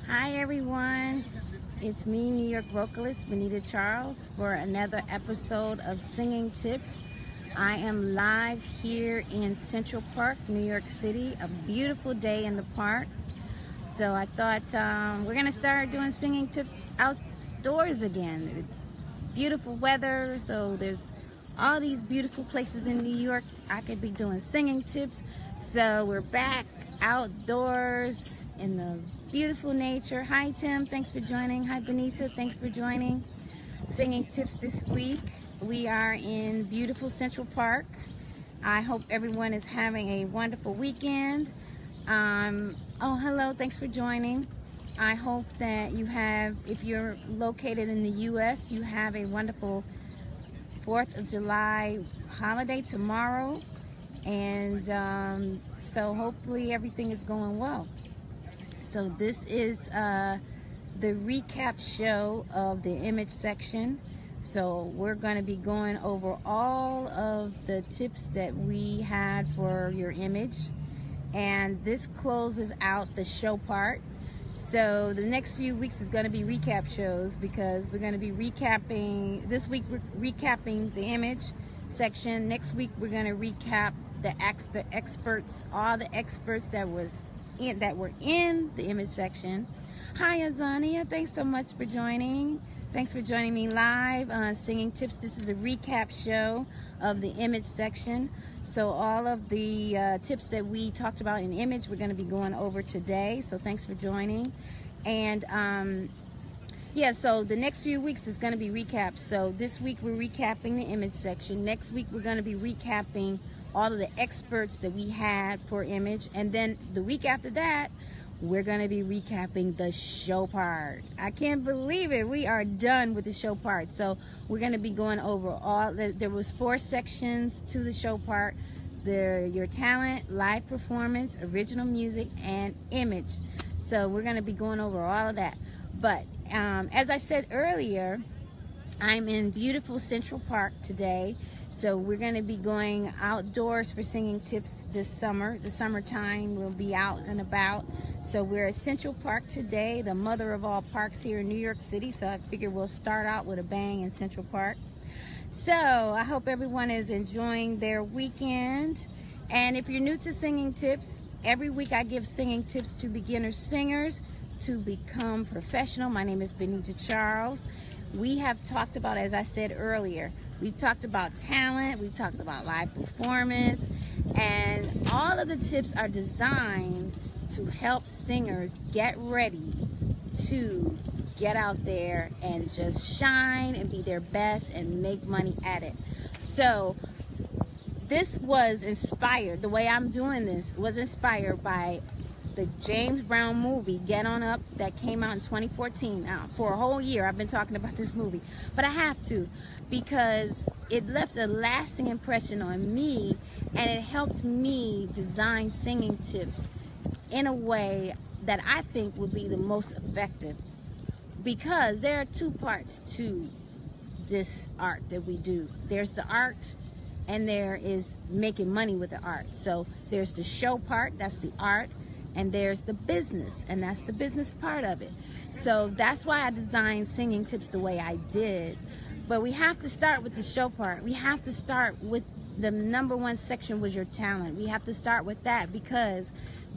Hi everyone, it's me, New York vocalist Benita Charles, for another episode of Singing Tips. I am live here in Central Park, New York City. A beautiful day in the park. So I thought we're gonna start doing singing tips outdoors again. It's beautiful weather, so there's all these beautiful places in New York I could be doing singing tips. So we're back outdoors in the beautiful nature. Hi Tim, thanks for joining. Hi Benita, thanks for joining. Singing tips this week. We are in beautiful Central Park. I hope everyone is having a wonderful weekend. Oh, hello, thanks for joining. I hope that you have, if you're located in the U.S., you have a wonderful 4th of July holiday tomorrow. And so hopefully everything is going well. So this is the recap show of the image section. So we're going to be going over all of the tips that we had for your image. And this closes out the show part. So the next few weeks is going to be recap shows, because we're going to be recapping. This week we're recapping the image section. Next week we're going to recap the experts, all the experts that were in the image section. Hi Azania, thanks so much for joining. Thanks for joining me live on Singing Tips. This is a recap show of the image section. So all of the tips that we talked about in image, we're going to be going over today. So thanks for joining. And yeah, so the next few weeks is going to be recaps. So this week we're recapping the image section. Next week we're going to be recapping all of the experts that we had for image. And then the week after that, we're going to be recapping the show part. I can't believe it. We are done with the show part. So we're going to be going over all. There was 4 sections to the show part. Your talent, live performance, original music, and image. So we're going to be going over all of that. But as I said earlier, I'm in beautiful Central Park today. So we're going to be going outdoors for singing tips this summer. The summertime we'll be out and about. So we're at Central Park today, the mother of all parks here in New York City. So I figure we'll start out with a bang in Central Park. So I hope everyone is enjoying their weekend. And if you're new to singing tips, every week I give singing tips to beginner singers to become professional. My name is Benita Charles. We have talked about, as I said earlier, we've talked about talent, we've talked about live performance, and all of the tips are designed to help singers get ready to get out there and just shine and be their best and make money at it. So this was inspired, the way I'm doing this was inspired by the James Brown movie, Get On Up, that came out in 2014. Now, for a whole year, I've been talking about this movie, but I have to, because it left a lasting impression on me, and it helped me design singing tips in a way that I think would be the most effective. Because there are 2 parts to this art that we do. There's the art, and there is making money with the art. So there's the show part, that's the art, and there's the business, and that's the business part of it. So that's why I designed singing tips the way I did. But we have to start with the show part. We have to start with the #1 section, was your talent. We have to start with that, because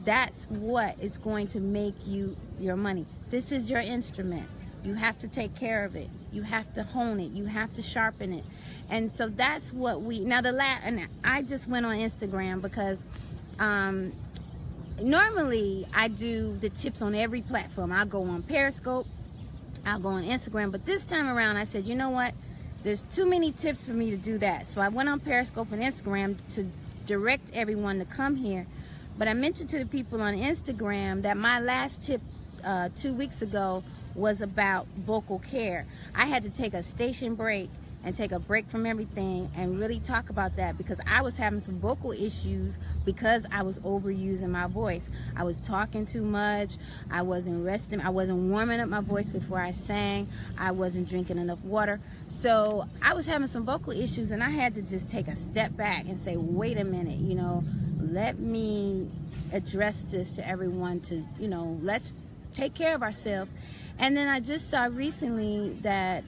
that's what is going to make you your money. This is your instrument. You have to take care of it. You have to hone it. You have to sharpen it. And so that's what we, now and I just went on Instagram, because normally I do the tips on every platform. I'll go on Periscope, I'll go on Instagram, but this time around I said, you know what, there's too many tips for me to do that. So I went on Periscope and Instagram to direct everyone to come here. But I mentioned to the people on Instagram that my last tip 2 weeks ago was about vocal care. I had to take a station break and take a break from everything and really talk about that, because I was having some vocal issues because I was overusing my voice. I was talking too much, I wasn't resting, I wasn't warming up my voice before I sang, I wasn't drinking enough water. So I was having some vocal issues, and I had to just take a step back and say, wait a minute, let me address this to everyone, to, let's take care of ourselves. And then I just saw recently that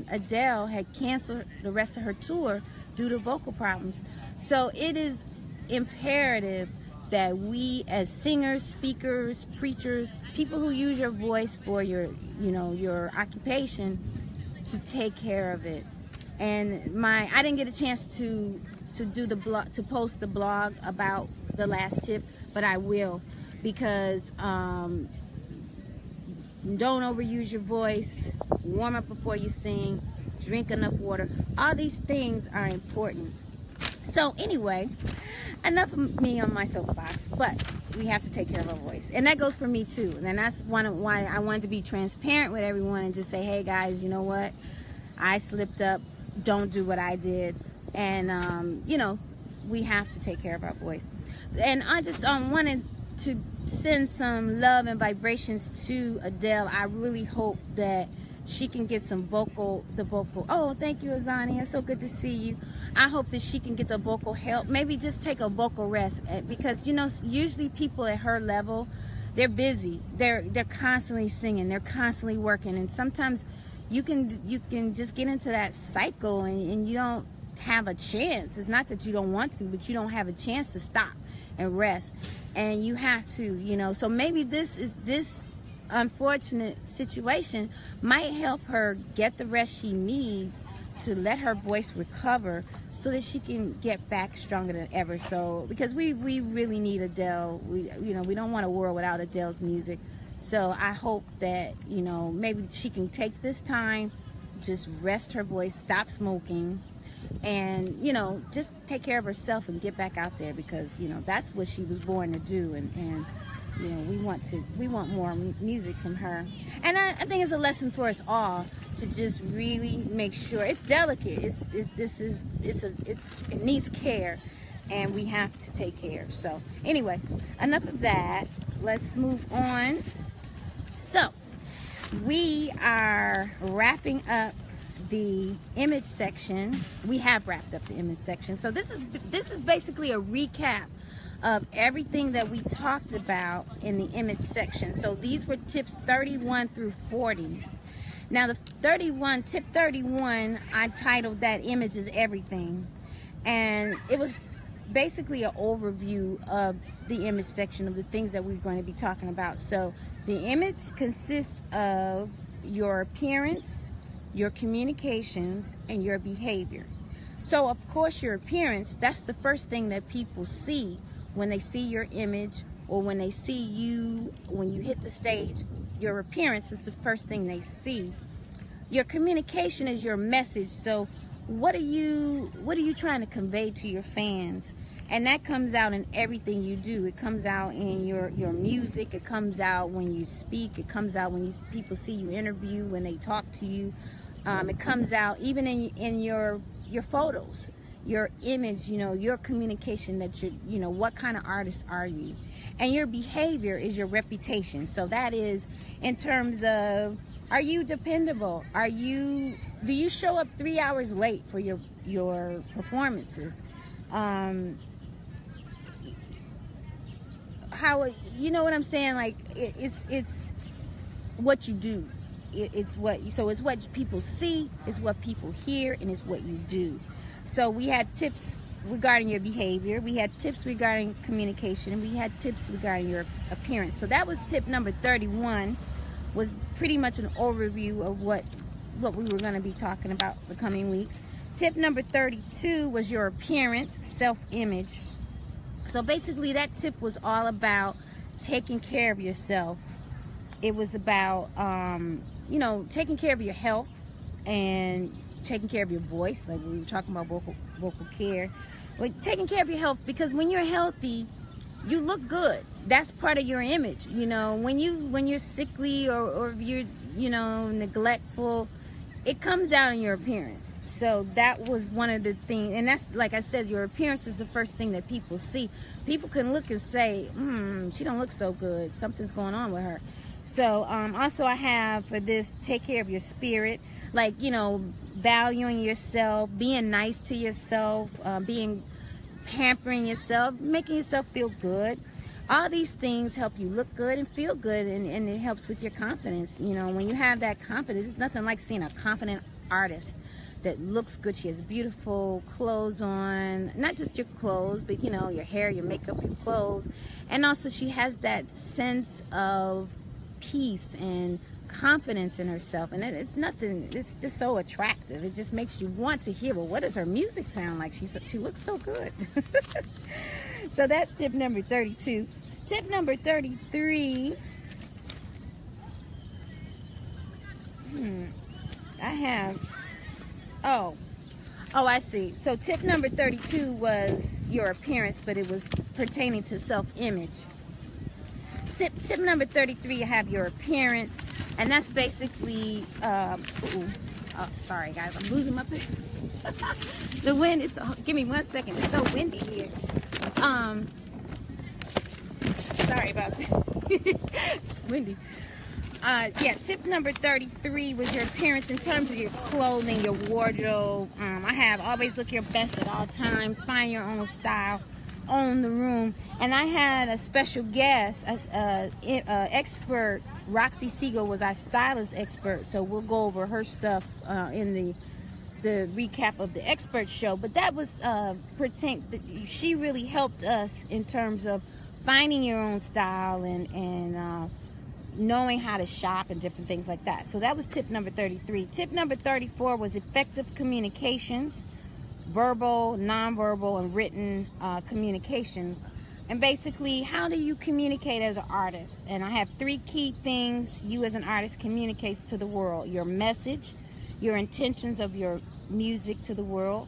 Adele had canceled the rest of her tour due to vocal problems. So it is imperative that we as singers, speakers, preachers, people who use your voice for your, your occupation, to take care of it. And I didn't get a chance to do the blog, to post the blog about the last tip, but I will, because don't overuse your voice, warm up before you sing, drink enough water. All these things are important. So anyway, enough of me on my soapbox, but we have to take care of our voice. And that goes for me too. And that's why I wanted to be transparent with everyone and just say, hey guys, you know what? I slipped up. Don't do what I did. And, we have to take care of our voice. And I just wanted to send some love and vibrations to Adele. I really hope that she can get some vocal. Oh, thank you, Azania. So good to see you. I hope that she can get the vocal help. Maybe just take a vocal rest, because usually people at her level, they're busy. They're constantly singing. They're constantly working, and sometimes you can just get into that cycle, and you don't have a chance. It's not that you don't want to, but you don't have a chance to stop and rest, and you have to, so maybe this unfortunate situation might help her get the rest she needs to let her voice recover, so that she can get back stronger than ever. So because we really need Adele. We don't want a world without Adele's music. So I hope that maybe she can take this time, just rest her voice, stop smoking, and just take care of herself and get back out there, because that's what she was born to do. And we want more music from her. And I think it's a lesson for us all to just really make sure it's delicate. It needs care, and we have to take care. So anyway, enough of that. Let's move on. So we are wrapping up the image section. We have wrapped up the image section. So this is basically a recap of everything that we talked about in the image section. So these were tips 31 through 40. Now tip 31, I titled that Image is Everything. And it was basically an overview of the image section of the things that we're going to be talking about. So the image consists of your appearance, your communications, and your behavior. So of course your appearance, that's the first thing that people see when they see your image, or when they see you when you hit the stage. Your appearance is the first thing they see. Your communication is your message. So what are you trying to convey to your fans? And that comes out in everything you do. It comes out in your music. It comes out when you speak. It comes out when people see you interview, when they talk to you. It comes out even in your photos, your image, your communication, that what kind of artist are you? And your behavior is your reputation. So that is in terms of, are you dependable? Do you show up 3 hours late for your performances? How, what I'm saying? Like it's what you do. It's what people see, it's what people hear, and it's what you do. So we had tips regarding your behavior, we had tips regarding communication, and we had tips regarding your appearance. So that was tip number 31, was pretty much an overview of what we were going to be talking about the coming weeks. Tip number 32 was your appearance, self-image. So basically that tip was all about taking care of yourself. It was about taking care of your health and taking care of your voice, like we were talking about vocal care. But taking care of your health, because when you're healthy, you look good. That's part of your image. When you're sickly or you're neglectful, it comes out in your appearance. So that was one of the things, and that's, like I said, your appearance is the first thing that people see. People can look and say, she don't look so good, something's going on with her. So also I have for this, take care of your spirit, like valuing yourself, being nice to yourself, pampering yourself, making yourself feel good. All these things help you look good and feel good, and it helps with your confidence. You know, when you have that confidence, there's nothing like seeing a confident artist that looks good. She has beautiful clothes on, not just your clothes, but you know, your hair, your makeup, your clothes. And also she has that sense of peace and confidence in herself, and it's nothing, it's just so attractive. It just makes you want to hear, well, what does her music sound like? She looks so good. So that's tip number 32. Tip number 33, I see. So tip number 32 was your appearance, but it was pertaining to self-image. Tip number 33, you have your appearance, and that's basically, sorry guys, I'm losing my pen. The wind is, give me 1 second, it's so windy here. Sorry about that. It's windy. Yeah, tip number 33 was your appearance in terms of your clothing, your wardrobe. I have always look your best at all times, find your own style, own the room. And I had a special guest, expert. Roxy Siegel was our stylist expert, so we'll go over her stuff in the recap of the expert show. But that was she really helped us in terms of finding your own style and knowing how to shop and different things like that. So that was tip number 33. Tip number 34 was effective communications, verbal, nonverbal, and written communication. And basically, how do you communicate as an artist? And I have 3 key things you as an artist communicate to the world: your message, your intentions of your music to the world,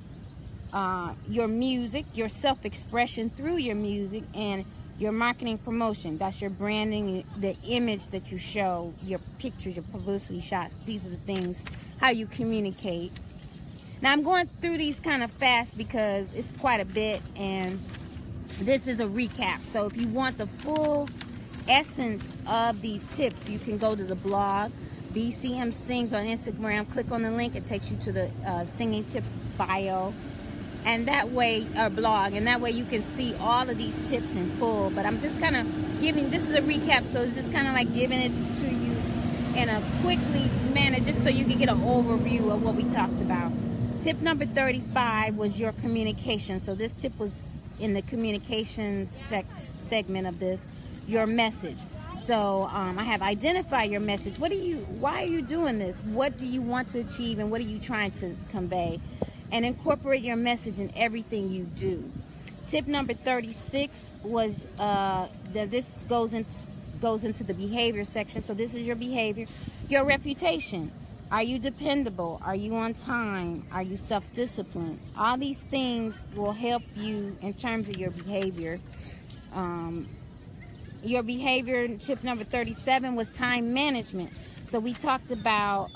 your music, your self-expression through your music, and your marketing promotion. That's your branding, the image that you show, your pictures, your publicity shots. These are the things, how you communicate. Now I'm going through these kind of fast because it's quite a bit, and this is a recap. So if you want the full essence of these tips, you can go to the blog, BCM Sings on Instagram. Click on the link, it takes you to the singing tips bio. And that way, blog, and that way you can see all of these tips in full. But I'm just kind of giving, this is a recap, so it's just kind of like giving it to you in a quickly manner, just so you can get an overview of what we talked about. Tip number 35 was your communication. So this tip was in the communication segment of this, your message. So I have identify your message. Why are you doing this? What do you want to achieve, and what are you trying to convey? And incorporate your message in everything you do. Tip number 36 was this goes into the behavior section. So this is your behavior, your reputation. Are you dependable? Are you on time? Are you self-disciplined? All these things will help you in terms of your behavior. Your behavior, tip number 37 was time management. So we talked about,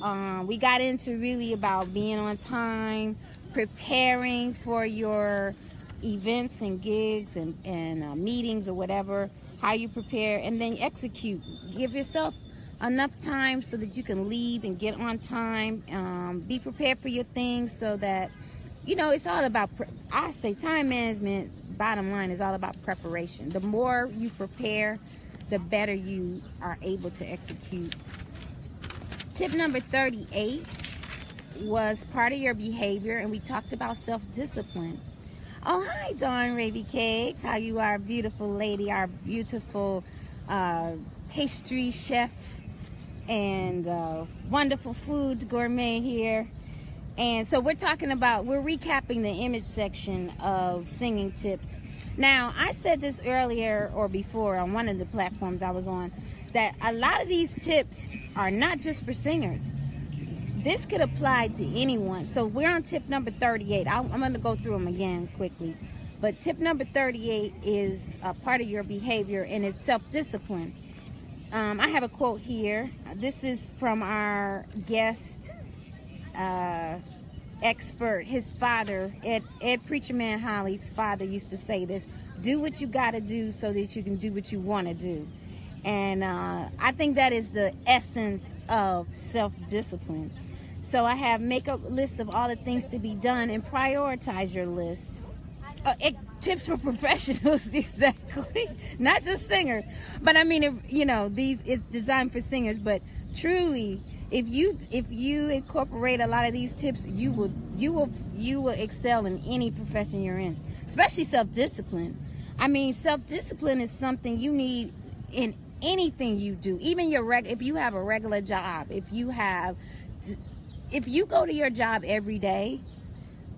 we got into really about being on time, preparing for your events and gigs and meetings or whatever, how you prepare, and then execute. Give yourself enough time so that you can leave and get on time. Be prepared for your things so that, you know, it's all about, I say time management, bottom line, is all about preparation. The more you prepare, the better you are able to execute. Tip number 38 was part of your behavior, and we talked about self-discipline. Oh, hi, Dawn Raby Cakes. How you are, beautiful lady, our beautiful pastry chef and wonderful food gourmet here. And so we're recapping the image section of singing tips. Now, I said this earlier or before on one of the platforms I was on, that a lot of these tips are not just for singers. This could apply to anyone. So we're on tip number 38. I'm going to go through them again quickly. But tip number 38 is a part of your behavior, and it's self-discipline. I have a quote here. This is from our guest expert. His father, Ed Preacher Man Holly's father, used to say this: do what you got to do so that you can do what you want to do. And I think that is the essence of self-discipline. So I have make a list of all the things to be done and prioritize your list. Tips for professionals, exactly. Not just singers, but I mean, it's designed for singers. But truly, if you incorporate a lot of these tips, you will excel in any profession you're in, especially self-discipline. I mean, self-discipline is something you need in anything you do. Even if you have a regular job, if you go to your job every day,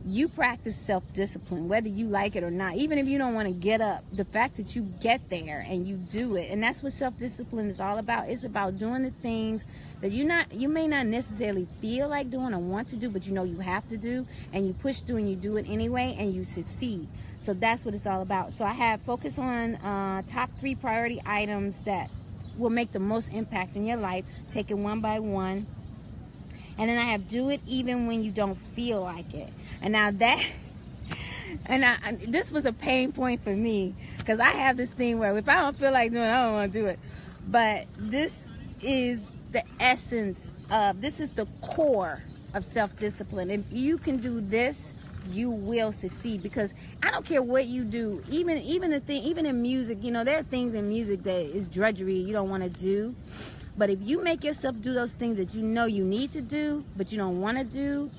you practice self-discipline, whether you like it or not. Even if you don't want to get up, the fact that you get there and you do it, and that's what self-discipline is all about. It's about doing the things that you may not necessarily feel like doing or want to do, but you know you have to do, and you push through and you do it anyway, and you succeed. So that's what it's all about. So I have focus on top 3 priority items that will make the most impact in your life. Take it one by one. And then I have do it even when you don't feel like it. And now that, this was a pain point for me, because I have this thing where if I don't feel like doing it, I don't want to do it. But this is the essence of, this is the core of self-discipline. If you can do this, you will succeed, because I don't care what you do, even in music, there are things in music that is drudgery you don't want to do. But if you make yourself do those things that you know you need to do, but you don't want to do,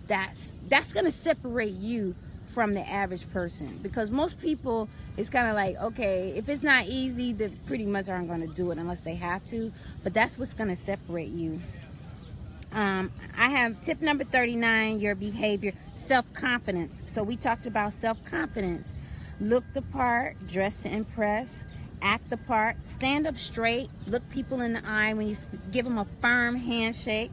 that's going to separate you from the average person. Because most people, it's kind of like, okay, if it's not easy, they pretty much aren't going to do it unless they have to. But that's what's going to separate you. I have tip number 39, your behavior, self-confidence. So we talked about self-confidence. Look the part, dress to impress. Act the part, stand up straight, look people in the eye when you give them a firm handshake,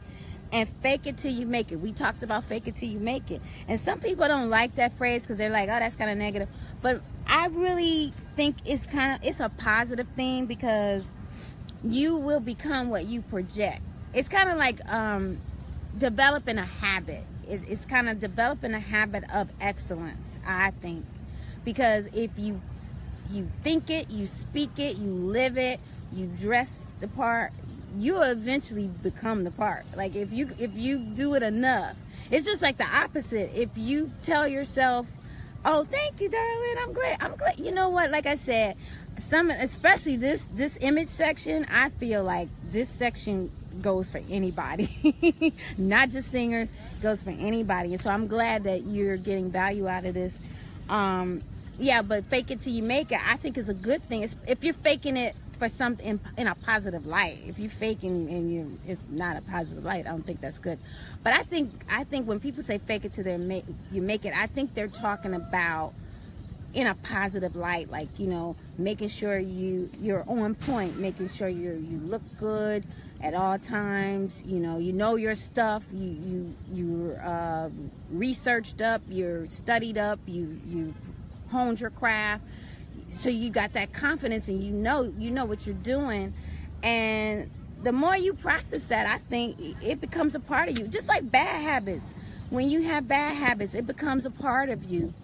and fake it till you make it. We talked about fake it till you make it. And some people don't like that phrase because they're like, oh, that's kind of negative. But I really think it's a positive thing, because you will become what you project. It's kind of like developing a habit. It's kind of developing a habit of excellence, I think. Because if you think it, you speak it, you live it, you dress the part, you'll eventually become the part. Like if you do it enough, it's just like the opposite. If you tell yourself, oh, thank you, darling, I'm glad, you know what, like I said, especially this image section, I feel like this section goes for anybody, not just singers, goes for anybody. And so I'm glad that you're getting value out of this. Yeah, but fake it till you make it, I think, is a good thing. If you're faking it for something in a positive light. If you're faking and it's not a positive light, I don't think that's good. But I think when people say fake it till you make it, I think they're talking about in a positive light, like, making sure you're on point, making sure you look good at all times. You know your stuff. You researched up, you're studied up, you honed your craft, so you got that confidence, and you know what you're doing. And the more you practice that, I think it becomes a part of you. Just like bad habits, when you have bad habits, it becomes a part of you.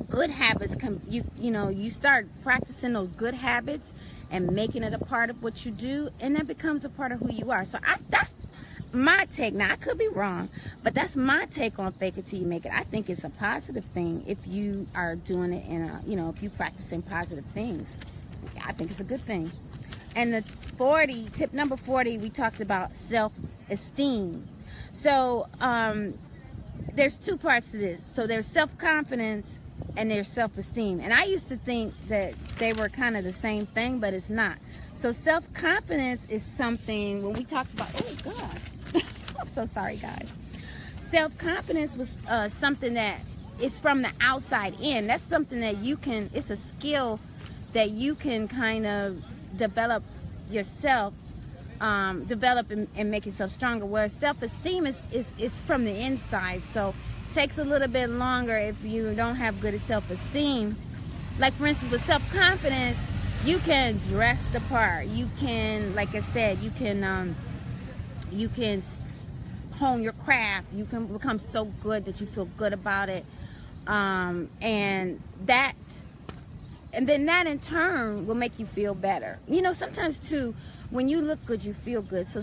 Good habits you start practicing those good habits and making it a part of what you do, and that becomes a part of who you are. So that's my take. Now, I could be wrong, but that's my take on fake it till you make it. I think it's a positive thing if you are doing it in if you practicing positive things. I think it's a good thing. And tip number 40, we talked about self-esteem. So there's 2 parts to this. So there's self-confidence and there's self-esteem. And I used to think that they were kind of the same thing, but it's not. So self-confidence is something, when we talk about, oh God, I'm so sorry, guys. Self-confidence was something that is from the outside in. That's something that it's a skill that you can kind of develop yourself, develop and make yourself stronger. Whereas self-esteem is from the inside. So it takes a little bit longer if you don't have good self-esteem. Like, for instance, with self-confidence, you can dress the part. You can, like I said, you can hone your craft. You can become so good that you feel good about it. And that and then that in turn will make you feel better. You know, sometimes too, when you look good, you feel good. So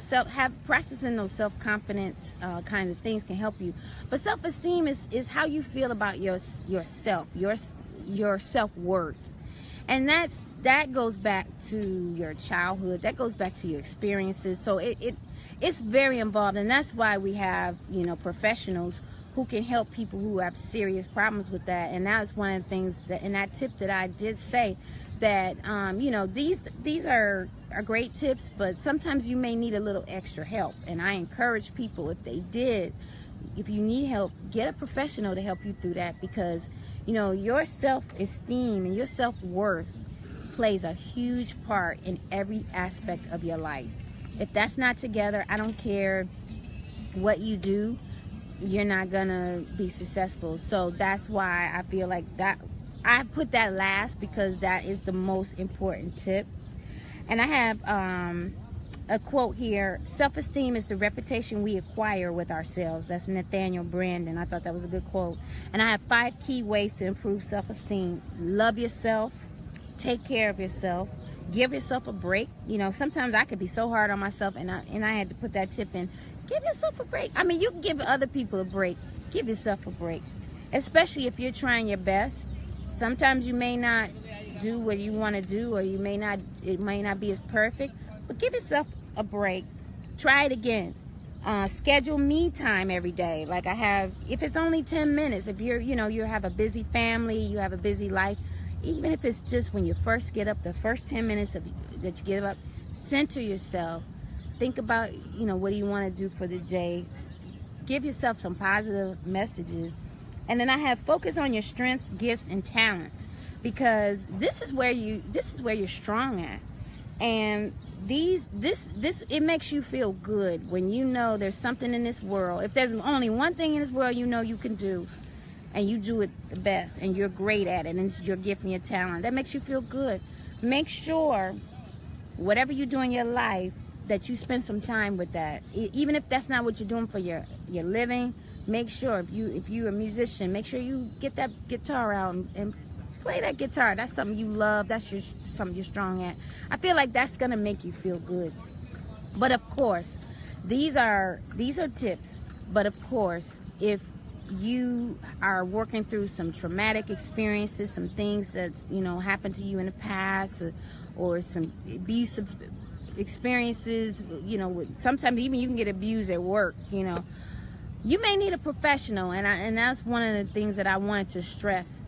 practicing those self-confidence kind of things can help you. But self-esteem is how you feel about yourself, your self-worth. And that goes back to your childhood. That goes back to your experiences. So it's very involved, and that's why we have, you know, professionals who can help people who have serious problems with that. And that was one of the things that in that tip that I did say, that you know, these are great tips, but sometimes you may need a little extra help. And I encourage people, if you need help, get a professional to help you through that, because you know, your self-esteem and your self-worth plays a huge part in every aspect of your life. If that's not together, I don't care what you do, you're not gonna be successful. So that's why I feel like that I put that last, because that is the most important tip. And I have a quote here: self-esteem is the reputation we acquire with ourselves. That's Nathaniel Brandon. I thought that was a good quote. And I have 5 key ways to improve self-esteem. Love yourself, take care of yourself, give yourself a break. You know, sometimes I could be so hard on myself, and I had to put that tip in. Give yourself a break. I mean, you can give other people a break. Give yourself a break, especially if you're trying your best. Sometimes you may not do what you want to do, or it may not be as perfect, but give yourself a break. Try it again. Schedule me time every day. Like I have, if it's only 10 minutes, if you have a busy family, you have a busy life, even if it's just when you first get up, the first 10 minutes that you get up, center yourself. Think about, you know, what do you want to do for the day? Give yourself some positive messages. And then I have focus on your strengths, gifts, and talents, because this is where you're strong at. And it makes you feel good when you know there's something in this world. If there's only one thing in this world you know you can do, and you do it the best, and you're great at it, and it's your gift and your talent, that makes you feel good. Make sure whatever you do in your life, that you spend some time with that. Even if that's not what you're doing for your living, make sure if you're a musician, make sure you get that guitar out and play that guitar. That's something you love. That's something you're strong at. I feel like that's gonna make you feel good. But of course, these are tips. But of course, if you are working through some traumatic experiences, some things that's, you know, happened to you in the past, or some abusive experiences, you know, sometimes even you can get abused at work, you know, you may need a professional. And that's one of the things that I wanted to stress,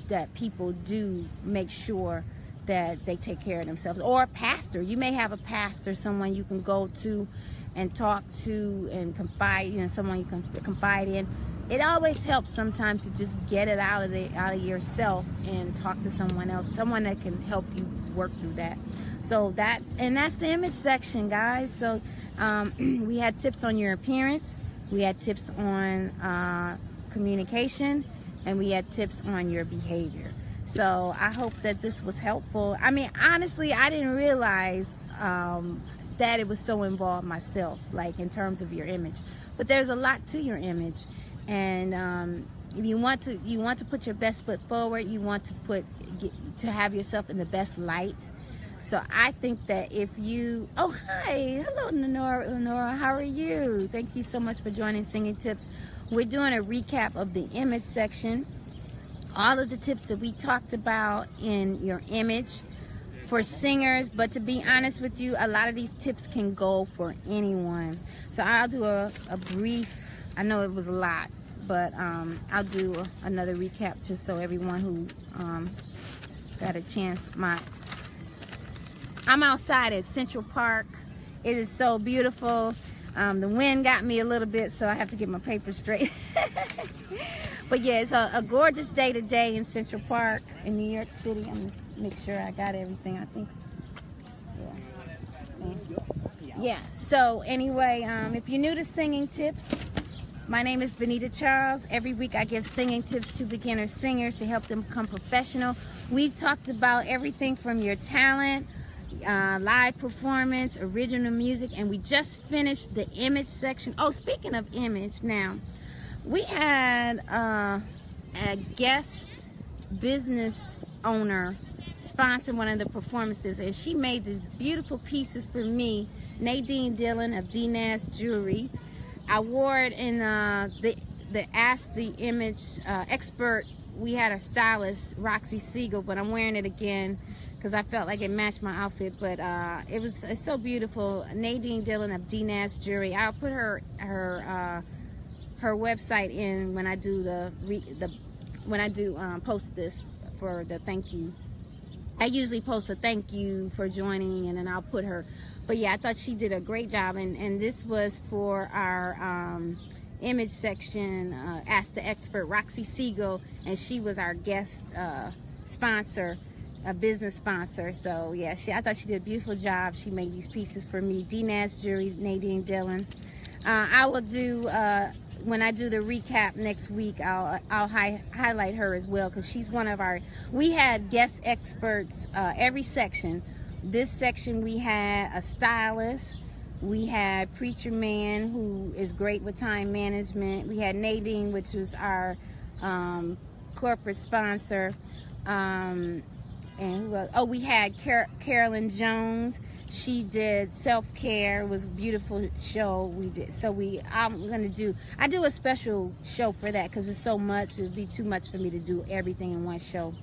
that people do make sure that they take care of themselves. Or a pastor. You may have a pastor, someone you can go to and talk to and confide, you know, someone you can confide in. It always helps sometimes to just get it out of yourself and talk to someone else, someone that can help you work through that. So that's the image section, guys. So we had tips on your appearance, we had tips on communication, and we had tips on your behavior. So I hope that this was helpful. I mean, honestly, I didn't realize that it was so involved myself, like in terms of your image. But there's a lot to your image, and if you want to put your best foot forward, you want to have yourself in the best light. So I think that if you, oh hi, hello Lenora, how are you? Thank you so much for joining Singing Tips. We're doing a recap of the image section. All of the tips that we talked about in your image for singers, but to be honest with you, a lot of these tips can go for anyone. So I'll do a brief, I know it was a lot, but I'll do another recap just so everyone who got a chance. I'm outside at Central Park. It is so beautiful. The wind got me a little bit, so I have to get my paper straight. But yeah, it's a gorgeous day today in Central Park in New York City. I'm just make sure I got everything, I think. Yeah. So anyway, if you're new to Singing Tips, my name is Benita Charles. Every week I give singing tips to beginner singers to help them become professional. We've talked about everything from your talent, live performance, original music, and we just finished the image section. Oh, speaking of image, now we had a guest business owner sponsored one of the performances, and she made these beautiful pieces for me. Nadine Dillon of DNAS Jewelry. I wore it in the Ask the Image Expert. We had a stylist, Roxy Siegel, but I'm wearing it again because I felt like it matched my outfit. But it's so beautiful. Nadine Dillon of DNAS Jewelry. I'll put her website in when I do post this for the thank you. I usually post a thank you for joining, and then I'll put her. But yeah, I thought she did a great job, and this was for our image section. Ask the Expert, Roxy Siegel, and she was our guest sponsor, a business sponsor. So yeah, I thought she did a beautiful job. She made these pieces for me. DNAS Jewelry, Nadine Dillon. I will do when I do the recap next week. I'll highlight her as well, because she's one of our. We had guest experts every section. This section we had a stylist. We had Preacher Man, who is great with time management. We had Nadine, which was our corporate sponsor. And who else? Oh, we had Carolyn Jones. She did self-care. It was a beautiful show we did. So I do a special show for that, because it's so much. It would be too much for me to do everything in one show.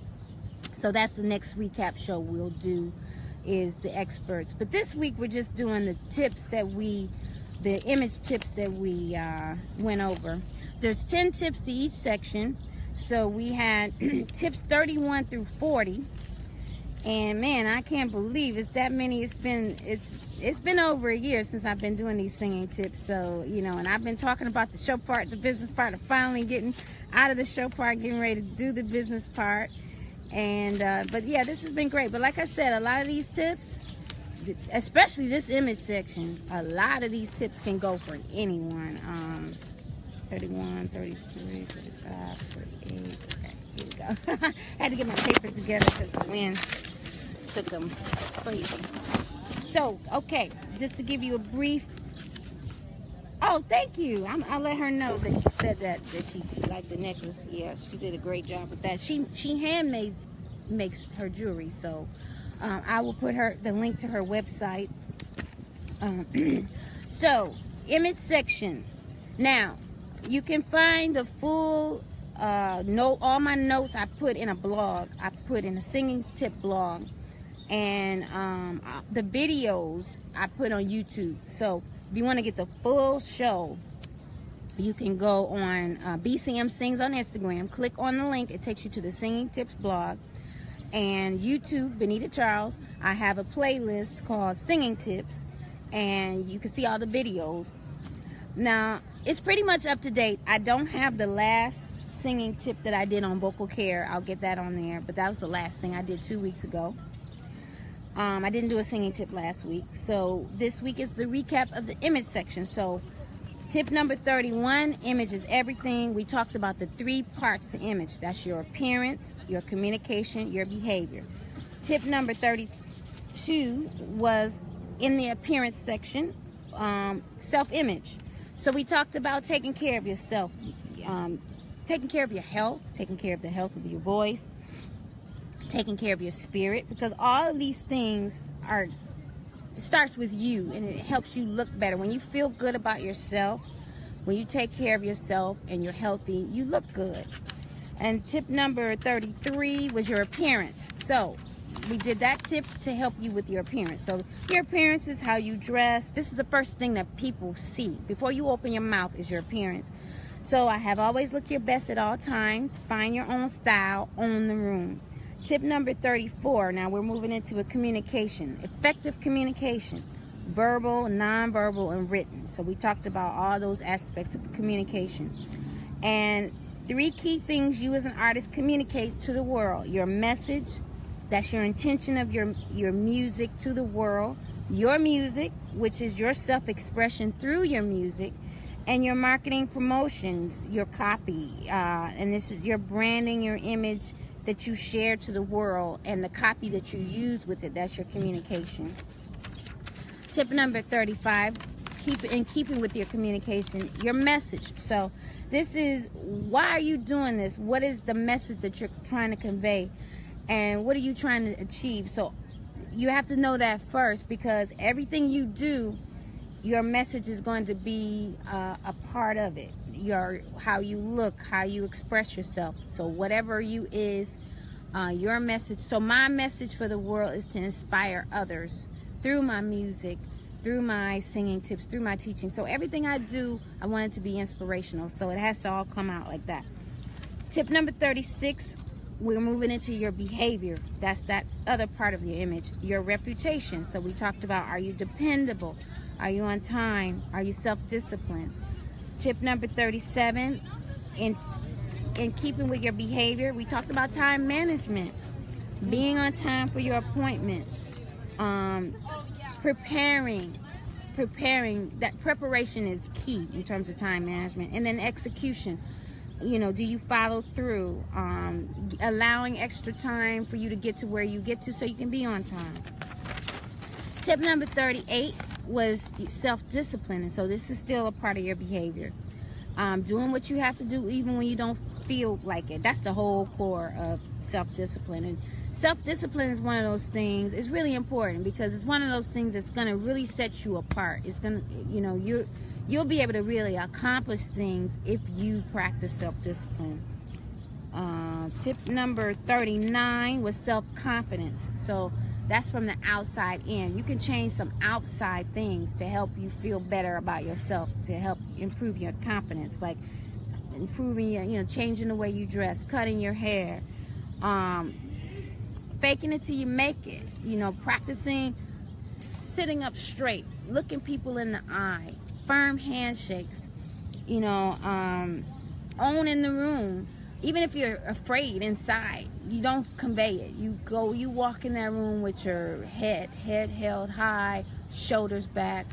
So that's the next recap show we'll do, is the experts. But this week we're just doing the tips the image tips that we went over. There's 10 tips to each section. So we had tips 31 through 40. And man, I can't believe it's that many. It's been over a year since I've been doing these singing tips. So, you know, and I've been talking about the show part, the business part, of finally getting out of the show part, getting ready to do the business part. And but yeah, this has been great. But like I said, a lot of these tips, especially this image section, a lot of these tips can go for anyone. 31, 33, 35, 38. Okay, here we go. I had to get my papers together because the wind took them crazy. So, okay, just to give you a brief. Oh, thank you. I'll let her know that you said that she liked the necklace. Yeah, she did a great job with that. She makes her jewelry, so I will put the link to her website. So, image section. Now, you can find the full all my notes I put in a blog. I put in a singing tip blog, and the videos I put on YouTube. So if you want to get the full show, you can go on BCM Sings on Instagram. Click on the link. It takes you to the Singing Tips blog. And YouTube, Benita Charles, I have a playlist called Singing Tips, and you can see all the videos. Now, it's pretty much up to date. I don't have the last singing tip that I did on vocal care. I'll get that on there, but that was the last thing I did 2 weeks ago. I didn't do a singing tip last week. So this week is the recap of the image section. So tip number 31, image is everything. We talked about the 3 parts to image. That's your appearance, your communication, your behavior. Tip number 32 was in the appearance section, self-image. So we talked about taking care of yourself, taking care of your health, taking care of the health of your voice, taking care of your spirit, because all of these things it starts with you, and it helps you look better. When you feel good about yourself, when you take care of yourself and you're healthy, you look good. And tip number 33 was your appearance. So we did that tip to help you with your appearance. So your appearance is how you dress. This is the first thing that people see before you open your mouth, is your appearance. So I have always look your best at all times. Find your own style, own the room. Tip number 34. Now we're moving into a communication. Effective communication. Verbal, nonverbal, and written. So we talked about all those aspects of communication. And 3 key things you as an artist communicate to the world. Your message. That's your intention of your music to the world. Your music, which is your self-expression through your music. And your marketing promotions, your copy. And this is your branding, your image that you share to the world, and the copy that you with it. That's your communication. Tip number 35, in keeping with your communication, your message. So this is, why are you doing this? What is the message that you're trying to convey? and what are you trying to achieve. So you have to know that first, because everything you do, your message is going to be a part of it. How you look, how you express yourself. So whatever you is, your message. So my message for the world is to inspire others through my music, through my singing tips, through my teaching. So everything I do, I want it to be inspirational. So it has to all come out like that. Tip number 36, we're moving into your behavior. That's that other part of your image. Your reputation. So we talked about, are you dependable? Are you on time? Are you self-disciplined? Tip number 37, in keeping with your behavior, we talked about time management. Being on time for your appointments. Preparing. That preparation is key in terms of time management. And then execution. You know, do you follow through? Allowing extra time for you to get to where you get to so you can be on time. Tip number 38 was self-discipline. And so this is still a part of your behavior. Doing what you have to do even when you don't feel like it. That's the whole core of self-discipline. And self-discipline is one of those things. It's really important because it's one of those things that's going to really set you apart. It's going to, you know, you'll be able to really accomplish things if you practice self-discipline. Tip number 39 was self-confidence. So that's from the outside in. You can change some outside things to help you feel better about yourself, to help improve your confidence, like improving your, you know, changing the way you dress, cutting your hair, faking it till you make it, you know, practicing sitting up straight, looking people in the eye, firm handshakes, you know, owning the room. Even if you're afraid inside, you don't convey it. You walk in that room with your head held high, shoulders back,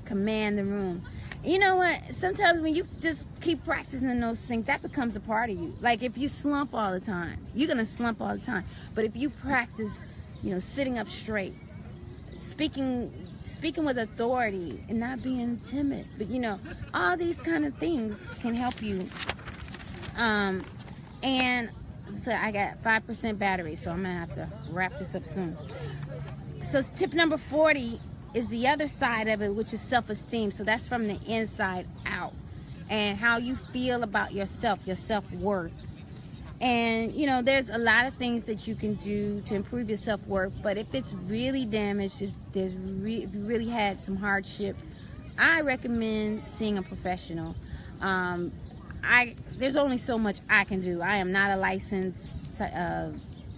command the room. You know what? Sometimes when you just keep practicing those things, that becomes a part of you. Like if you slump all the time, you're gonna slump all the time. But if you practice, you know, sitting up straight, speaking with authority and not being timid, but you know, all these kind of things can help you. And so I got 5% battery, so I'm gonna have to wrap this up soon. So tip number 40 is the other side of it, which is self-esteem. So that's from the inside out, and how you feel about yourself, your self-worth. And you know, there's a lot of things that you can do to improve your self-worth, but if it's really damaged, if you really had some hardship, I recommend seeing a professional. There's only so much I can do. I am not a licensed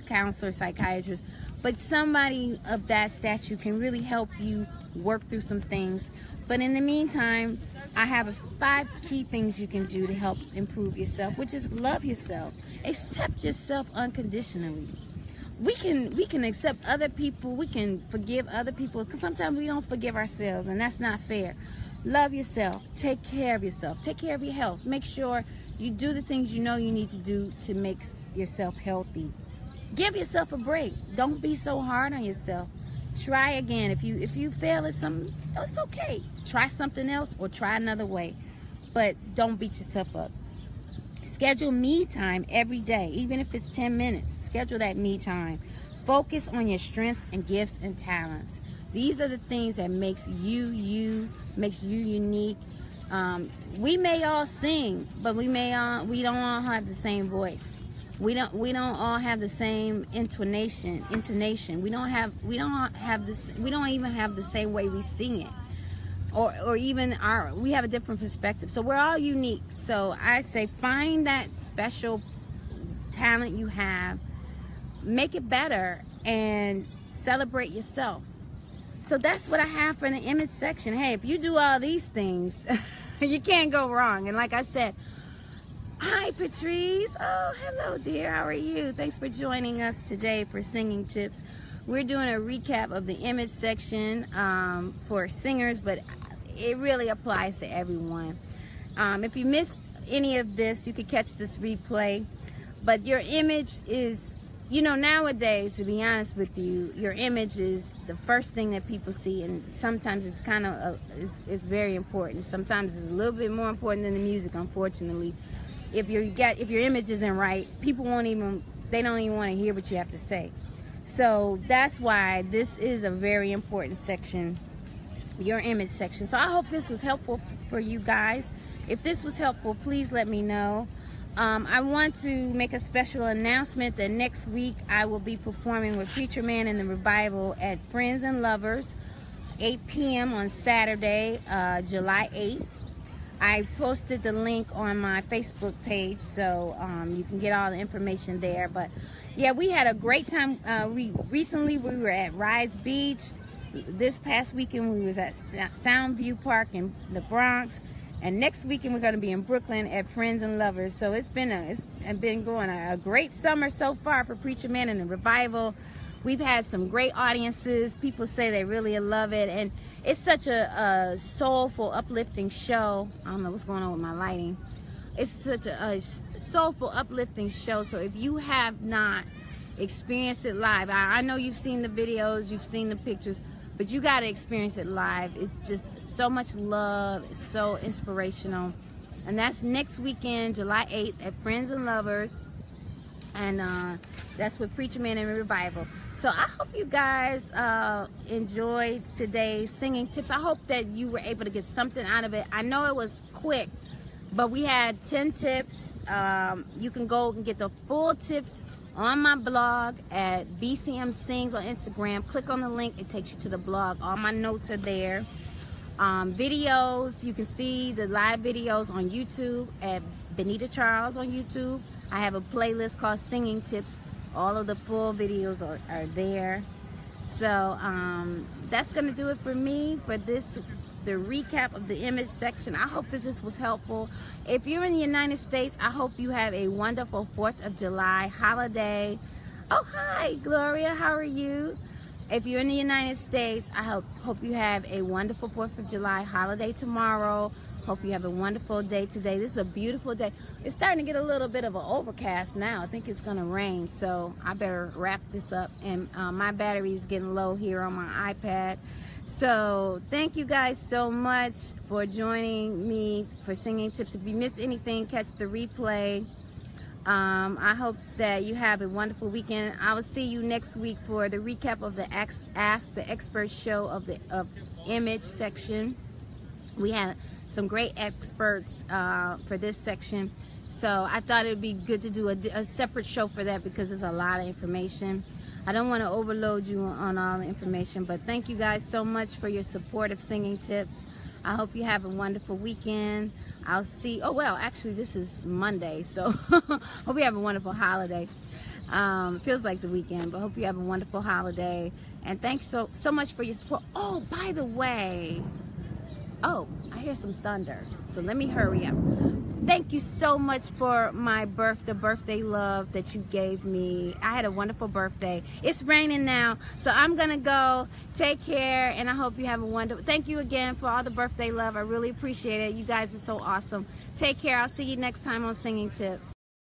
counselor, psychiatrist, but somebody of that stature can really help you work through some things. But in the meantime, I have 5 key things you can do to help improve yourself, which is love yourself. Accept yourself unconditionally. We can accept other people, we can forgive other people, because sometimes we don't forgive ourselves, and that's not fair. Love yourself. Take care of yourself. Take care of your health. Make sure you do the things you know you need to do to make yourself healthy. Give yourself a break. Don't be so hard on yourself. Try again. If you fail at something, it's okay. Try something else or try another way. But don't beat yourself up. Schedule me time every day, even if it's 10 minutes. Schedule that me time. Focus on your strengths and gifts and talents. These are the things that makes you unique. We may all sing, but we don't all have the same voice. We don't all have the same intonation. We don't even have the same way we sing it, or even we have a different perspective. So we're all unique. So I say find that special talent you have, make it better, and celebrate yourself. So that's what I have for the image section. Hey, if you do all these things, you can't go wrong. And like I said, hi Patrice. Oh, hello dear, how are you? Thanks for joining us today for Singing Tips. We're doing a recap of the image section for singers, but it really applies to everyone. If you missed any of this, you could catch this replay. But your image is, you know, nowadays, to be honest with you, your image is the first thing that people see, and sometimes it's kind of it's very important. Sometimes it's a little bit more important than the music, unfortunately. If your image isn't right, people won't even they don't even want to hear what you have to say. So that's why this is a very important section, your image section. So I hope this was helpful for you guys. If this was helpful, please let me know. I want to make a special announcement that next week I will be performing with Preacher Man in the Revival at Friends and Lovers, 8 p.m. on Saturday, July 8th. I posted the link on my Facebook page, so you can get all the information there. But yeah, we had a great time. Recently we were at Rise Beach. This past weekend we was at Soundview Park in the Bronx. And next weekend we're going to be in Brooklyn at Friends and Lovers. So it's been going a great summer so far for Preacher Man and the Revival. We've had some great audiences. People say they really love it, and it's such a soulful, uplifting show. I don't know what's going on with my lighting. It's such a soulful, uplifting show. So if you have not experienced it live, I know you've seen the videos, you've seen the pictures, but you got to experience it live. It's just so much love. It's so inspirational. And that's next weekend, July 8th at Friends and Lovers. And that's with Preacher Man and Revival. So I hope you guys enjoyed today's singing tips. I hope that you were able to get something out of it. I know it was quick, but we had 10 tips. You can go and get the full tips on my blog at BCM Sings on Instagram. Click on the link, it takes you to the blog. All my notes are there. Videos, you can see the live videos on YouTube at Benita Charles on YouTube. I have a playlist called Singing Tips. All of the full videos are there. So that's gonna do it for me for this, the recap of the image section. I hope that this was helpful. If you're in the United States, I hope you have a wonderful 4th of July holiday. Oh, hi, Gloria, how are you? If you're in the United States, I hope you have a wonderful 4th of July holiday tomorrow. Hope you have a wonderful day today. This is a beautiful day. It's starting to get a little bit of an overcast now. I think it's gonna rain, so I better wrap this up. And my battery is getting low here on my iPad. So thank you guys so much for joining me for Singing Tips. If you missed anything, catch the replay. I hope that you have a wonderful weekend. I will see you next week for the recap of the Ask the Expert show of the image section. We had some great experts for this section, so I thought it would be good to do a separate show for that because there's a lot of information. I don't want to overload you on all the information, but thank you guys so much for your support of Singing Tips. I hope you have a wonderful weekend. I'll see, oh well, actually this is Monday, so hope you have a wonderful holiday. Feels like the weekend, but hope you have a wonderful holiday. And thanks so much for your support. Oh, by the way, oh, I hear some thunder, so let me hurry up. Thank you so much for the birthday love that you gave me. I had a wonderful birthday. It's raining now, so I'm gonna go. Take care, and I hope you have a wonderful. Thank you again for all the birthday love. I really appreciate it. You guys are so awesome. Take care. I'll see you next time on Singing Tips.